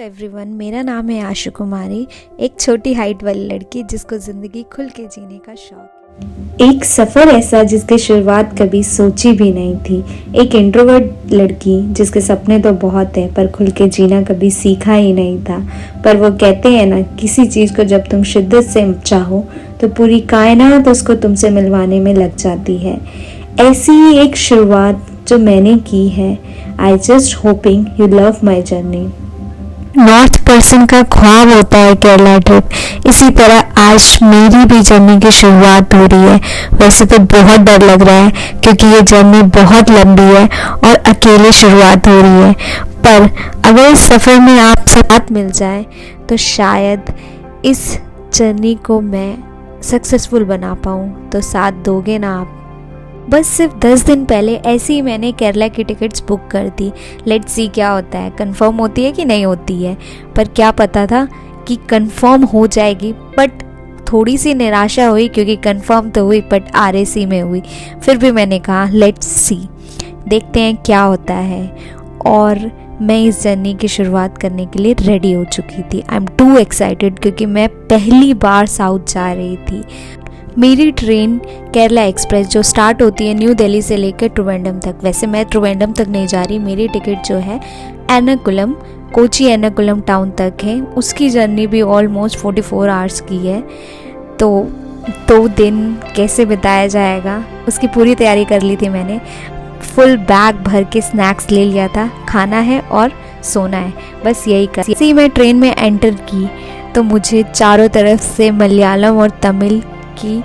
Everyone, मेरा नाम है आशु कुमारी, एक छोटी हाइट वाली लड़की जिसको ज़िंदगी खुल के जीने का शौक। एक सफ़र ऐसा जिसकी शुरुआत कभी सोची भी नहीं थी। एक इंट्रोवर्ट लड़की जिसके सपने तो बहुत है पर खुल के जीना कभी सीखा ही नहीं था। पर वो कहते हैं ना, किसी चीज़ को जब तुम शिद्दत से चाहो तो पूरी कायनात उसको तुमसे मिलवाने में लग जाती है। ऐसी ही एक शुरुआत जो मैंने की है। I just hoping you love my journey. North person का ख्वाब होता है केरला ट्रिप, इसी तरह आज मेरी भी जर्नी की शुरुआत हो रही है। वैसे तो बहुत डर लग रहा है क्योंकि ये जर्नी बहुत लंबी है और अकेले शुरुआत हो रही है, पर अगर इस सफ़र में आप साथ मिल जाए तो शायद इस जर्नी को मैं सक्सेसफुल बना पाऊँ। तो साथ दोगे ना आप? बस सिर्फ 10 दिन पहले ऐसे ही मैंने केरला की टिकट्स बुक कर दी। लेट्स सी क्या होता है, कंफर्म होती है कि नहीं होती है। पर क्या पता था कि कंफर्म हो जाएगी, बट थोड़ी सी निराशा हुई क्योंकि कंफर्म तो हुई बट RAC में हुई। फिर भी मैंने कहा लेट्स सी, देखते हैं क्या होता है। और मैं इस जर्नी की शुरुआत करने के लिए रेडी हो चुकी थी। आई एम टू एक्साइटेड क्योंकि मैं पहली बार साउथ जा रही थी। मेरी ट्रेन केरला एक्सप्रेस जो स्टार्ट होती है न्यू दिल्ली से लेकर त्रिवेंद्रम तक। वैसे मैं त्रिवेंद्रम तक नहीं जा रही, मेरी टिकट जो है एर्नाकुलम, कोची एर्नाकुलम टाउन तक है। उसकी जर्नी भी ऑलमोस्ट 44 आवर्स की है। तो 2 दिन कैसे बिताया जाएगा उसकी पूरी तैयारी कर ली थी मैंने। फुल बैग भर के स्नैक्स ले लिया था, खाना है और सोना है, बस यही कर। जैसे ही मैं ट्रेन में एंटर की तो मुझे चारों तरफ से मलयालम और तमिल की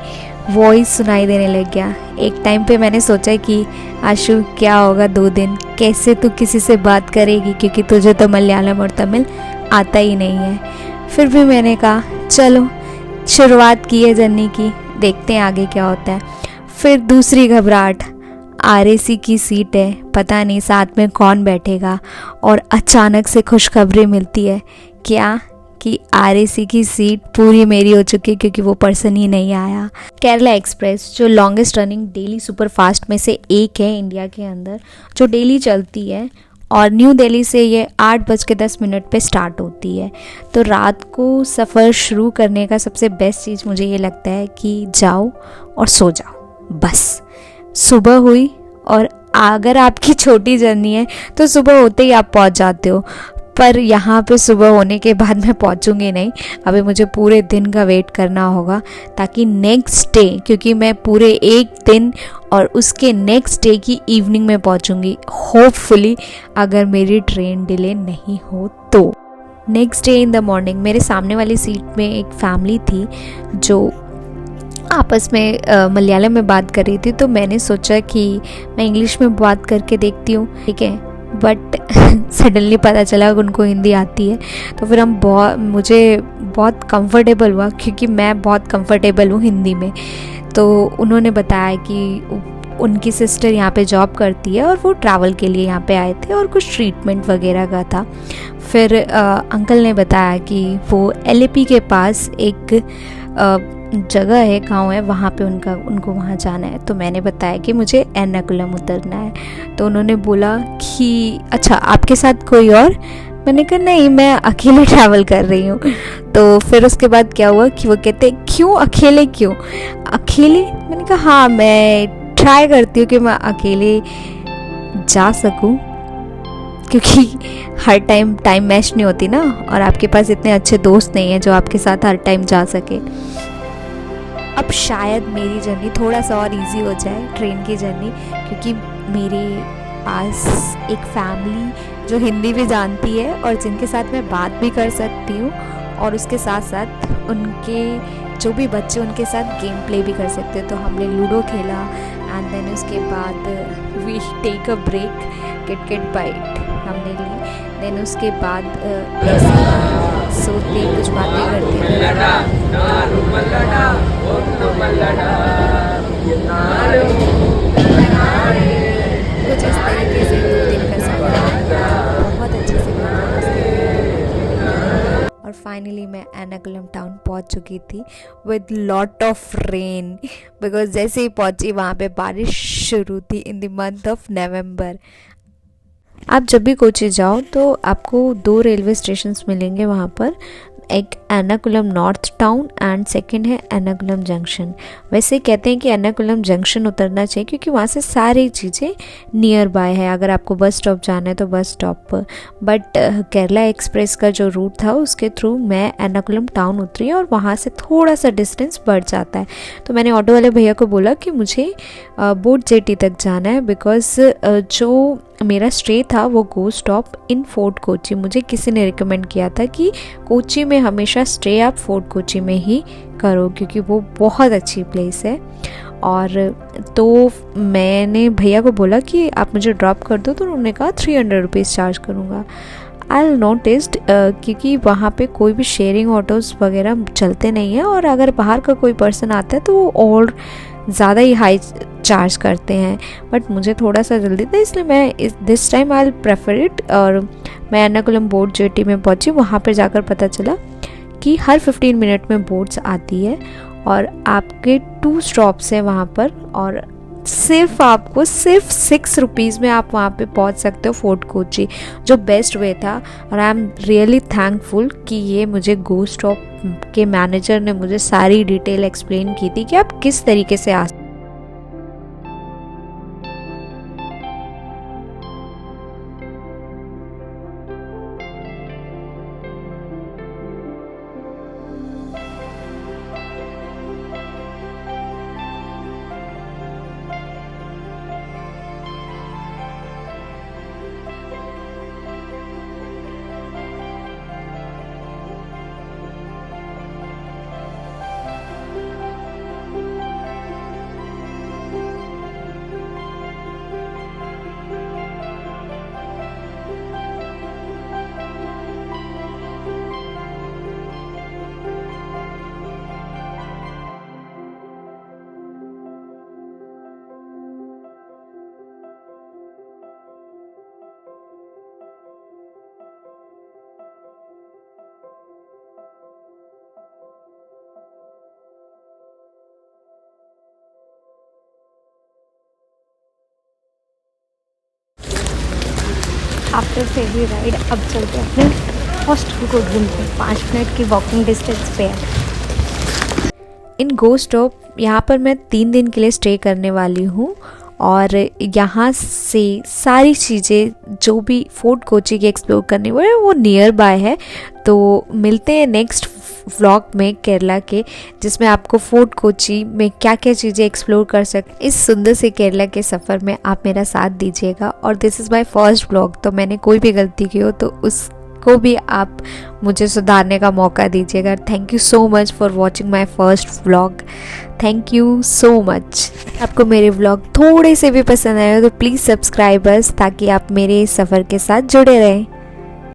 वॉइस सुनाई देने लग गया। एक टाइम पे मैंने सोचा कि आशु क्या होगा 2 दिन, कैसे तू किसी से बात करेगी क्योंकि तुझे तो मलयालम और तमिल आता ही नहीं है। फिर भी मैंने कहा चलो शुरुआत की है जर्नी की, देखते हैं आगे क्या होता है। फिर दूसरी घबराहट, RAC की सीट है, पता नहीं साथ में कौन बैठेगा। और अचानक से खुशखबरी मिलती है क्या कि RAC की सीट पूरी मेरी हो चुकी है क्योंकि वो पर्सन ही नहीं आया। केरला एक्सप्रेस जो लॉन्गेस्ट रनिंग डेली सुपरफास्ट में से एक है इंडिया के अंदर, जो डेली चलती है और न्यू दिल्ली से ये 8:10 पे स्टार्ट होती है। तो रात को सफ़र शुरू करने का सबसे बेस्ट चीज़ मुझे ये लगता है कि जाओ और सो जाओ, बस। सुबह हुई और अगर आपकी छोटी जर्नी है तो सुबह होते ही आप पहुंच जाते हो, पर यहाँ पे सुबह होने के बाद मैं पहुँचूँगी नहीं। अभी मुझे पूरे दिन का वेट करना होगा ताकि नेक्स्ट डे, क्योंकि मैं पूरे एक दिन और उसके नेक्स्ट डे की इवनिंग में पहुँचूँगी होपफुली, अगर मेरी ट्रेन डिले नहीं हो तो। Next day in the morning मेरे सामने वाली सीट में एक फैमिली थी जो आपस में मलयालम में बात कर रही थी। तो मैंने सोचा कि मैं इंग्लिश में बात करके देखती हूँ, ठीक है। बट सडनली पता चला कि उनको हिंदी आती है। तो फिर मुझे बहुत कंफर्टेबल हुआ क्योंकि मैं बहुत कंफर्टेबल हूँ हिंदी में। तो उन्होंने बताया कि उनकी सिस्टर यहाँ पे जॉब करती है और वो ट्रैवल के लिए यहाँ पे आए थे और कुछ ट्रीटमेंट वगैरह का था। फिर अंकल ने बताया कि वो LAP के पास एक जगह है, गांव है, वहाँ पे उनको वहाँ जाना है। तो मैंने बताया कि मुझे एर्नाकुलम उतरना है। तो उन्होंने बोला कि अच्छा आपके साथ कोई और? मैंने कहा नहीं, मैं अकेले ट्रैवल कर रही हूँ। तो फिर उसके बाद क्या हुआ कि वो कहते क्यों अकेले, क्यों अकेले? मैंने कहा हाँ, मैं ट्राई करती हूँ कि मैं अकेले जा सकूँ क्योंकि हर टाइम मैच नहीं होती ना, और आपके पास इतने अच्छे दोस्त नहीं हैं जो आपके साथ हर टाइम जा सके। अब शायद मेरी जर्नी थोड़ा सा और इजी हो जाए, ट्रेन की जर्नी, क्योंकि मेरे पास एक फैमिली जो हिंदी भी जानती है और जिनके साथ मैं बात भी कर सकती हूँ, और उसके साथ साथ उनके जो भी बच्चे उनके साथ गेम प्ले भी कर सकते हैं। तो हमने लूडो खेला एंड देन उसके बाद we take a break, kit bite हमने ली। देन उसके बाद सोते कुछ बातें करते कुछ इस तरीके से 2 दिन का सफर बहुत अच्छे से और फाइनली मैं एर्नाकुलम टाउन पहुंच चुकी थी with lot of rain, because जैसे ही पहुंची वहाँ पे बारिश शुरू थी in the month of November. आप जब भी कोची जाओ तो आपको 2 रेलवे स्टेशंस मिलेंगे वहाँ पर, एक Ernakulam north town and second है एर्नाकुलम जंक्शन। वैसे कहते हैं कि एर्नाकुलम जंक्शन उतरना चाहिए क्योंकि वहाँ से सारी चीज़ें नियर बाय है, अगर आपको बस स्टॉप जाना है तो बस स्टॉप पर। बट केरला एक्सप्रेस का जो रूट था उसके थ्रू मैं एर्नाकुलम टाउन उतरी और वहाँ से थोड़ा सा डिस्टेंस बढ़ जाता है। तो मैंने ऑटो वाले भैया को बोला कि मुझे बोट जेटी तक जाना है, बिकॉज जो मेरा स्टे था वो गो स्टॉप इन फोर्ट कोची। मुझे किसी ने रिकमेंड किया था कि कोची में हमेशा स्टे आप फोर्ट कोची में ही करो क्योंकि वो बहुत अच्छी प्लेस है। और तो मैंने भैया को बोला कि आप मुझे ड्रॉप कर दो, तो उन्होंने कहा 300 रुपीज़ चार्ज करूँगा। आई नोटिस्ड क्योंकि वहाँ पे कोई भी शेयरिंग ऑटोज़ वगैरह चलते नहीं हैं और अगर बाहर का कोई पर्सन आता है तो वो और ज़्यादा ही हाई चार्ज करते हैं। बट मुझे थोड़ा सा जल्दी था इसलिए मैं this time I prefer it. और मैं एर्नाकुलम बोट जेटी में पहुंची, वहाँ पर जाकर पता चला कि हर 15 मिनट में बोट्स आती है और आपके 2 स्टॉप्स हैं वहाँ पर और आपको सिर्फ 6 रुपीज़ में आप वहाँ पे पहुँच सकते हो फोर्ट कोची, जो बेस्ट वे था। और आई एम रियली थैंकफुल कि ये मुझे गो स्टॉप के मैनेजर ने मुझे सारी डिटेल एक्सप्लेन की थी कि आप किस तरीके से आ। आफ्टर फेरी राइड अब चलते हैं अपने हॉस्टल को ढूंढते हैं, 5 मिनट की वॉकिंग डिस्टेंस पे है। इन गो स्टॉप यहाँ पर मैं 3 दिन के लिए स्टे करने वाली हूँ और यहाँ से सारी चीज़ें जो भी फोर्ट कोची की एक्सप्लोर करनी वो नियर बाय है। तो मिलते हैं नेक्स्ट व्लॉग में केरला के, जिसमें आपको फोर्ट कोची में क्या क्या चीज़ें एक्सप्लोर कर सकते। इस सुंदर से केरला के सफ़र में आप मेरा साथ दीजिएगा। और this is my first vlog, तो मैंने कोई भी गलती की हो तो उसको भी आप मुझे सुधारने का मौका दीजिएगा। Thank you so much for watching my first vlog. Thank you so much. आपको मेरे व्लॉग थोड़े से भी पसंद आए तो प्लीज़ सब्सक्राइब अस ताकि आप मेरे इस सफ़र के साथ जुड़े रहें।